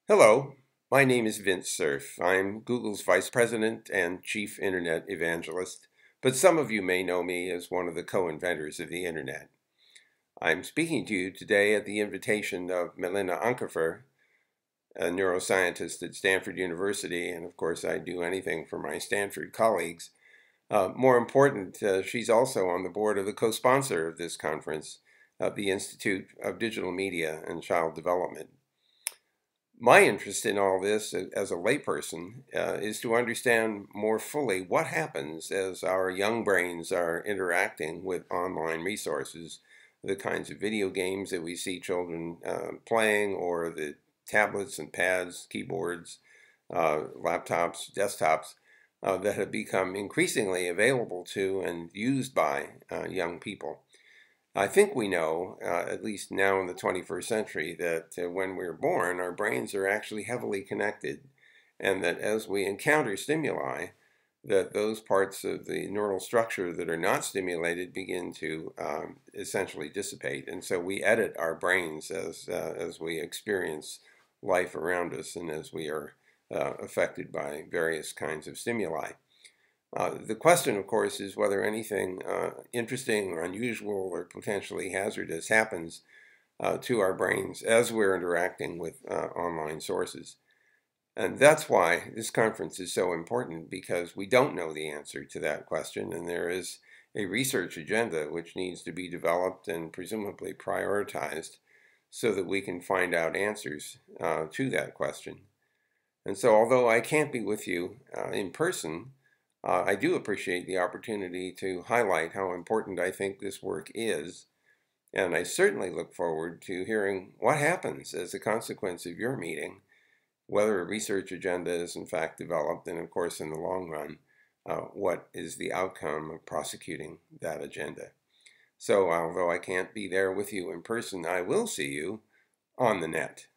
Hello, my name is Vint Cerf. I'm Google's Vice President and Chief Internet Evangelist, but some of you may know me as one of the co-inventors of the Internet. I'm speaking to you today at the invitation of Melinda Ankerfer, a neuroscientist at Stanford University, and of course I do anything for my Stanford colleagues. More important, she's also on the board of the co-sponsor of this conference, the Institute of Digital Media and Child Development. My interest in all this as a layperson is to understand more fully what happens as our young brains are interacting with online resources, the kinds of video games that we see children playing, or the tablets and pads, keyboards, laptops, desktops that have become increasingly available to and used by young people. I think we know, at least now in the 21st century, that when we're born, our brains are actually heavily connected, and that as we encounter stimuli, that those parts of the neural structure that are not stimulated begin to essentially dissipate. And so we edit our brains as we experience life around us and as we are affected by various kinds of stimuli. The question, of course, is whether anything interesting or unusual or potentially hazardous happens to our brains as we're interacting with online sources. And that's why this conference is so important, because we don't know the answer to that question, and there is a research agenda which needs to be developed and presumably prioritized so that we can find out answers to that question. And so although I can't be with you in person, I do appreciate the opportunity to highlight how important I think this work is, and I certainly look forward to hearing what happens as a consequence of your meeting, whether a research agenda is in fact developed, and of course in the long run, what is the outcome of prosecuting that agenda. So although I can't be there with you in person, I will see you on the net.